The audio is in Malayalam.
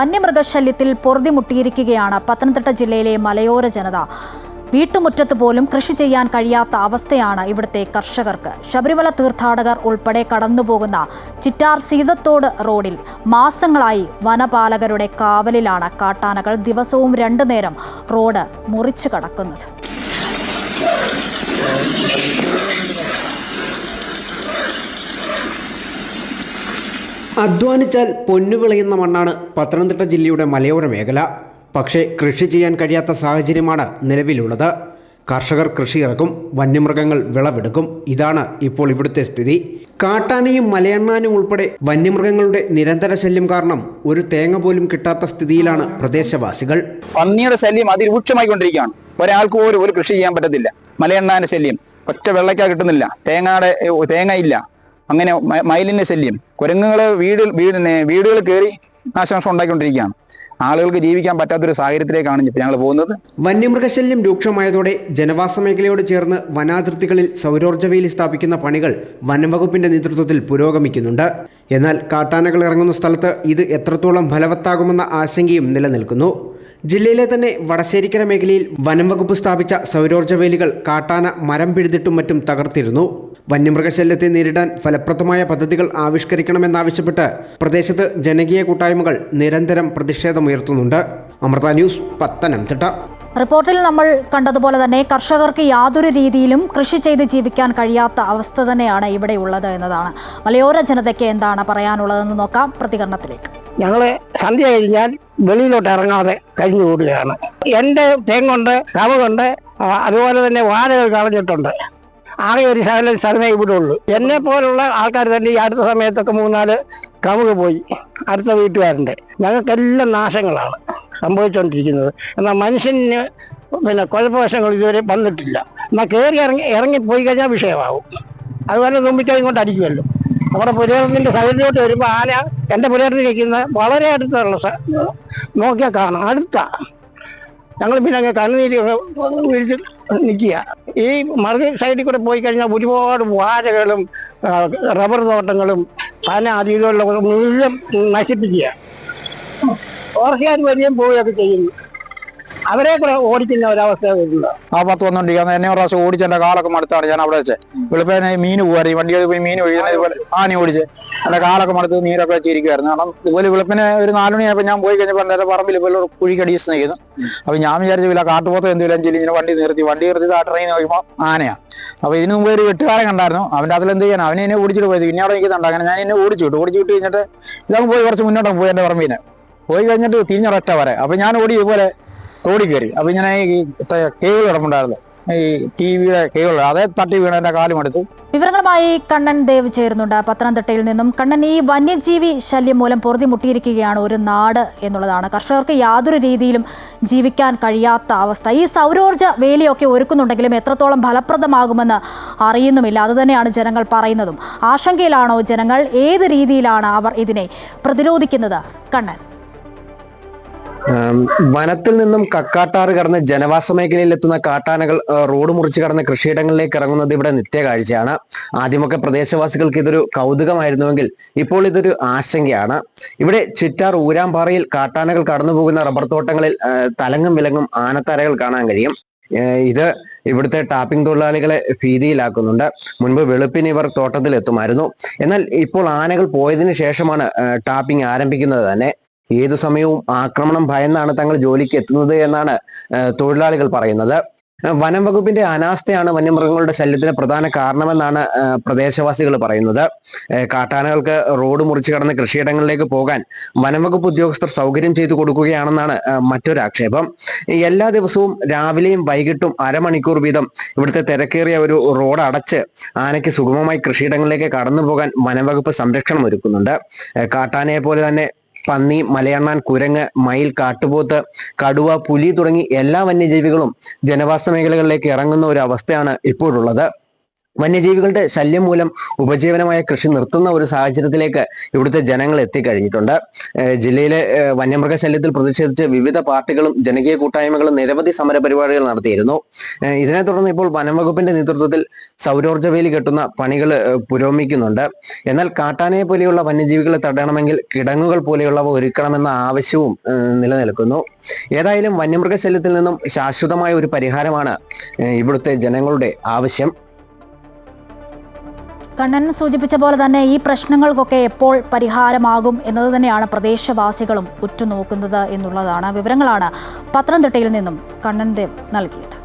വന്യമൃഗശല്യത്തിൽ പൊറുതിമുട്ടിയിരിക്കുകയാണ് പത്തനംതിട്ട ജില്ലയിലെ മലയോര ജനത. വീട്ടുമുറ്റത്ത് പോലും കൃഷി ചെയ്യാൻ കഴിയാത്ത അവസ്ഥയാണ് ഇവിടുത്തെ കർഷകർക്ക്. ശബരിമല തീർത്ഥാടകർ ഉൾപ്പെടെ കടന്നുപോകുന്ന ചിറ്റാർ സീതത്തോട് റോഡിൽ മാസങ്ങളായി വനപാലകരുടെ കാവലിലാണ് കാട്ടാനകൾ ദിവസവും 2 നേരം റോഡ് മുറിച്ചു കടക്കുന്നത്. അധ്വാനിച്ചാൽ പൊന്നുവിളയുന്ന മണ്ണാണ് പത്തനംതിട്ട ജില്ലയുടെ മലയോര മേഖല. പക്ഷേ കൃഷി ചെയ്യാൻ കഴിയാത്ത സാഹചര്യമാണ് നിലവിലുള്ളത്. കർഷകർ കൃഷി ഇറക്കും, വന്യമൃഗങ്ങൾ വിളവെടുക്കും. ഇതാണ് ഇപ്പോൾ ഇവിടുത്തെ സ്ഥിതി. കാട്ടാനയും മലയണ്ണാനും ഉൾപ്പെടെ വന്യമൃഗങ്ങളുടെ നിരന്തര ശല്യം കാരണം ഒരു തേങ്ങ പോലും കിട്ടാത്ത സ്ഥിതിയിലാണ് പ്രദേശവാസികൾ. പന്നിയുടെ ശല്യം അതിരൂക്ഷമായിക്കൊണ്ടിരിക്കുകയാണ്. ഒരാൾക്ക് പോലും ഒരു കൃഷി ചെയ്യാൻ പറ്റത്തില്ല. മലയണ്ണാന്റെ ശല്യം, ഒറ്റ വെള്ളയ്ക്ക കിട്ടുന്നില്ല, തേങ്ങ ഇല്ല. അങ്ങനെ മയിലിന്റെ ശല്യം, കുരങ്ങുകൾ വീടുകൾ കയറി നാശനഷ്ടം ഉണ്ടാക്കിക്കൊണ്ടിരിക്കുകയാണ്. ആളുകൾക്ക് ജീവിക്കാൻ പറ്റാത്തൊരു സാഹചര്യത്തിലേക്കാണ് ഇപ്പോൾ ഞങ്ങൾ പോകുന്നത്. വന്യമൃഗശല്യം രൂക്ഷമായതോടെ ജനവാസ മേഖലയോട് ചേർന്ന് വനാതിർത്തികളിൽ സൗരോർജ്ജ വേലി സ്ഥാപിക്കുന്ന പണികൾ വനംവകുപ്പിന്റെ നേതൃത്വത്തിൽ പുരോഗമിക്കുന്നുണ്ട്. എന്നാൽ കാട്ടാനകൾ ഇറങ്ങുന്ന സ്ഥലത്ത് ഇത് എത്രത്തോളം ഫലവത്താകുമെന്ന ആശങ്കയും നിലനിൽക്കുന്നു. ജില്ലയിലെ തന്നെ വടശ്ശേരിക്കര മേഖലയിൽ വനംവകുപ്പ് സ്ഥാപിച്ച സൗരോർജ്ജ വേലികൾ കാട്ടാന മരം പിഴുതിട്ടും മറ്റും തകർത്തിരുന്നു. വന്യമൃഗശല്യത്തെ നേരിടാൻ ഫലപ്രദമായ പദ്ധതികൾ ആവിഷ്കരിക്കണമെന്നാവശ്യപ്പെട്ട് പ്രദേശത്ത് ജനകീയ കൂട്ടായ്മകൾ നിരന്തരം പ്രതിഷേധമുയർത്തുന്നുണ്ട്. അമൃത ന്യൂസ്, പത്തനംതിട്ട. റിപ്പോർട്ടിൽ നമ്മൾ കണ്ടതുപോലെ തന്നെ കർഷകർക്ക് യാതൊരു രീതിയിലും കൃഷി ചെയ്ത് ജീവിക്കാൻ കഴിയാത്ത അവസ്ഥ തന്നെയാണ് ഇവിടെ ഉള്ളത് എന്നതാണ്. മലയോര ജനതയ്ക്ക് എന്താണ് പറയാനുള്ളതെന്ന് നോക്കാം പ്രതികരണത്തിലേക്ക്. ഞങ്ങള് സന്ധ്യ കഴിഞ്ഞാൽ വെളിയിലോട്ട് ഇറങ്ങാതെ കഴിഞ്ഞു കൂടുകയാണ്. എൻ്റെ തെങ്ങുണ്ട്, കവുകുണ്ട്, അതുപോലെ തന്നെ വാഴകൾ കളഞ്ഞിട്ടുണ്ട്. ആകെ ഒരു സ്ഥലമേ ഇവിടെ ഉള്ളൂ. എന്നെ പോലുള്ള ആൾക്കാർ തന്നെ ഈ അടുത്ത സമയത്തൊക്കെ 3-4 കവുക് പോയി അടുത്ത വീട്ടുകാരുണ്ട്. ഞങ്ങൾക്കെല്ലാം നാശങ്ങളാണ് സംഭവിച്ചുകൊണ്ടിരിക്കുന്നത്. എന്നാൽ മനുഷ്യന് കുഴപ്പവശങ്ങൾ ഇതുവരെ വന്നിട്ടില്ല. എന്നാൽ കയറി ഇറങ്ങിപ്പോയി കഴിഞ്ഞാൽ വിഷയമാവും. അതുപോലെ തുമ്പിക്കൈ കൊണ്ട് അടിക്കുമല്ലോ. നമ്മുടെ പുരേറത്തിൻ്റെ സൈഡിലോട്ട് വരുമ്പോൾ ആന എൻ്റെ പുരേറത്തിൽ നിൽക്കുന്ന വളരെ അടുത്തുള്ള നോക്കിയാൽ കാണാം, അടുത്ത. ഞങ്ങൾ പിന്നെ കണ്ണുനീര് വിരിച്ച് നിൽക്കുക. ഈ മറുക സൈഡിൽ കൂടെ പോയി കഴിഞ്ഞാൽ ഒരുപാട് വാഴകളും റബ്ബർ തോട്ടങ്ങളും പല അതിലുള്ള മുഴുവൻ നശിപ്പിക്കുക. ഫോറസ്റ്റുകാർ വരികയും പോവുകയൊക്കെ ചെയ്യുന്നു. അവരെ കൂടെ ഓടിക്കുന്ന ഒരവസ്ഥ വരുന്നുണ്ട്. ആ 10 വന്നോണ്ടിരിക്കുക. എന്നെ ഒരു പ്രാവശ്യം ഓടിച്ചെൻ്റെ കാലൊക്കെ മടുത്താണ്. ഞാൻ അവിടെ വെച്ച് വെളുപ്പേനെ മീൻ പോകാറ്, ഈ വണ്ടിയിൽ പോയി മീൻ ഒഴിക്കുന്നത് ആന ഓടിച്ച് എൻ്റെ കാലൊക്കെ മടുത്ത് നീരൊക്കെ വെച്ചിരിക്കുമായിരുന്നു. കാരണം ഇതുപോലെ വെളുപ്പിനെ ഒരു 4 മണിയായപ്പോൾ ഞാൻ പോയി കഴിഞ്ഞപ്പോൾ എൻ്റെ പറമ്പിൽ ഇപ്പോൾ കുഴിക്കടിച്ച് നിൽക്കുന്നു. അപ്പോൾ ഞാൻ വിചാരിച്ചില്ല കാട്ടുപോത്ത് എന്തെങ്കിലും ചെയ്യും. ഇങ്ങനെ വണ്ടി നിർത്തി ട്രെയിൻ നോക്കുമ്പോൾ ആനയാണ്. അപ്പോൾ ഇതിന് മുമ്പ് ഒരു വെട്ടുകാരൻ കണ്ടായിരുന്നു. അവൻ്റെ അതിലെന്ത് ചെയ്യാൻ അവനെ എന്നെ ഓടിച്ചിട്ട് പോയത്. പിന്നെ അവിടെ നിൽക്കുന്നുണ്ട്. അങ്ങനെ ഞാൻ എന്നെ ഓടിച്ചു വിട്ട് കഴിഞ്ഞിട്ട് ഇതാകുമ്പോൾ പോയി കുറച്ച് മുന്നോട്ട് പോയി എൻ്റെ പറമ്പിന് പോയി കഴിഞ്ഞിട്ട് തിരിഞ്ഞൊരൊറ്റ വരെ. അപ്പോൾ ഞാൻ ഓടി ഇതുപോലെ തോടി കയറി. അപ്പൊ ഇങ്ങനെ ഈ കേബിൾ കിടപ്പുണ്ടായിരുന്നു, ഈ ടിവിയുടെ കേബിൾ, അതേ തട്ടി വീണ് എന്റെ കാലും എടുത്തു. വിവരങ്ങളുമായി കണ്ണൻ ദേവ് ചേരുന്നുണ്ട് പത്തനംതിട്ടയിൽ നിന്നും. കണ്ണൻ, ഈ വന്യജീവി ശല്യം മൂലം പൊറുതിമുട്ടിയിരിക്കുകയാണ് ഒരു നാട് എന്നുള്ളതാണ്. കർഷകർക്ക് യാതൊരു രീതിയിലും ജീവിക്കാൻ കഴിയാത്ത അവസ്ഥ. ഈ സൗരോർജ്ജ വേലിയൊക്കെ ഒരുക്കുന്നുണ്ടെങ്കിലും എത്രത്തോളം ഫലപ്രദമാകുമെന്ന് അറിയുന്നുമില്ല. അതുതന്നെയാണ് ജനങ്ങൾ പറയുന്നതും. ആശങ്കയിലാണോ ജനങ്ങൾ? ഏത് രീതിയിലാണ് അവർ ഇതിനെ പ്രതിരോധിക്കുന്നത്? കണ്ണൻ, വനത്തിൽ നിന്നും കക്കാട്ടാറ് കടന്ന് ജനവാസ മേഖലയിൽ എത്തുന്ന കാട്ടാനകൾ റോഡ് മുറിച്ച് കടന്ന് കൃഷിയിടങ്ങളിലേക്ക് ഇറങ്ങുന്നത് ഇവിടെ നിത്യകാഴ്ചയാണ്. ആദ്യമൊക്കെ പ്രദേശവാസികൾക്ക് ഇതൊരു കൗതുകമായിരുന്നുവെങ്കിൽ ഇപ്പോൾ ഇതൊരു ആശങ്കയാണ്. ഇവിടെ ചിറ്റാർ ഊരാമ്പാറയിൽ കാട്ടാനകൾ കടന്നു പോകുന്ന റബ്ബർ തോട്ടങ്ങളിൽ തലങ്ങും വിലങ്ങും ആനത്തരകൾ കാണാൻ കഴിയും. ഇത് ഇവിടുത്തെ ടാപ്പിംഗ് തൊഴിലാളികളെ ഭീതിയിലാക്കുന്നുണ്ട്. മുൻപ് വെളുപ്പിന് ഇവർ തോട്ടത്തിലെത്തുമായിരുന്നു. എന്നാൽ ഇപ്പോൾ ആനകൾ പോയതിനു ശേഷമാണ് ടാപ്പിംഗ് ആരംഭിക്കുന്നത് തന്നെ. ഏതു സമയവും ആക്രമണം ഭയന്നാണ് തങ്ങൾ ജോലിക്ക് എത്തുന്നത് എന്നാണ് തൊഴിലാളികൾ പറയുന്നത്. വനം വകുപ്പിന്റെ അനാസ്ഥയാണ് വന്യമൃഗങ്ങളുടെ ശല്യത്തിന് പ്രധാന കാരണമെന്നാണ് പ്രദേശവാസികൾ പറയുന്നത്. കാട്ടാനകൾക്ക് റോഡ് മുറിച്ച് കടന്ന് കൃഷിയിടങ്ങളിലേക്ക് പോകാൻ വനം വകുപ്പ് ഉദ്യോഗസ്ഥർ സൗകര്യം ചെയ്തു കൊടുക്കുകയാണെന്നാണ് മറ്റൊരു ആക്ഷേപം. എല്ലാ ദിവസവും രാവിലെയും വൈകിട്ടും അരമണിക്കൂർ വീതം ഇവിടുത്തെ തിരക്കേറിയ ഒരു റോഡ് അടച്ച് ആനയ്ക്ക് സുഗമമായി കൃഷിയിടങ്ങളിലേക്ക് കടന്നു പോകാൻ വനം വകുപ്പ് സംരക്ഷണം ഒരുക്കുന്നുണ്ട്. കാട്ടാനയെ പോലെ തന്നെ പന്നി, മലയണ്ണാൻ, കുരങ്ങ്, മയിൽ, കാട്ടുപോത്ത്, കടുവ, പുലി തുടങ്ങി എല്ലാ വന്യജീവികളും ജനവാസ മേഖലകളിലേക്ക് ഇറങ്ങുന്ന ഒരു അവസ്ഥയാണ് ഇപ്പോഴുള്ളത്. വന്യജീവികളുടെ ശല്യം മൂലം ഉപജീവനമായ കൃഷി നിർത്തുന്ന ഒരു സാഹചര്യത്തിലേക്ക് ഇവിടുത്തെ ജനങ്ങൾ എത്തിക്കഴിഞ്ഞിട്ടുണ്ട്. ജില്ലയിലെ വന്യമൃഗശല്യത്തിൽ പ്രതിഷേധിച്ച് വിവിധ പാർട്ടികളും ജനകീയ കൂട്ടായ്മകളും നിരവധി സമരപരിപാടികൾ നടത്തിയിരുന്നു. ഇതിനെ തുടർന്ന് ഇപ്പോൾ വനംവകുപ്പിന്റെ നേതൃത്വത്തിൽ സൗരോർജ്ജ വേലി കെട്ടുന്ന പണികൾ പുരോഗമിക്കുന്നുണ്ട്. എന്നാൽ കാട്ടാനയെ പോലെയുള്ള വന്യജീവികളെ തടയണമെങ്കിൽ കിടങ്ങുകൾ പോലെയുള്ളവ ഒരുക്കണമെന്ന ആവശ്യവും നിലനിൽക്കുന്നു. ഏതായാലും വന്യമൃഗശല്യത്തിൽ നിന്നും ശാശ്വതമായ ഒരു പരിഹാരമാണ് ഇവിടുത്തെ ജനങ്ങളുടെ ആവശ്യം. കണ്ണൻ സൂചിപ്പിച്ച പോലെ തന്നെ ഈ പ്രശ്നങ്ങൾക്കൊക്കെ എപ്പോൾ പരിഹാരമാകും എന്നത് തന്നെയാണ് പ്രദേശവാസികളും ഉറ്റുനോക്കുന്നത് എന്നുള്ളതാണ്. വിവരങ്ങളാണ് പത്തനംതിട്ടയിൽ നിന്നും കണ്ണൻ ദേവ് നൽകിയത്.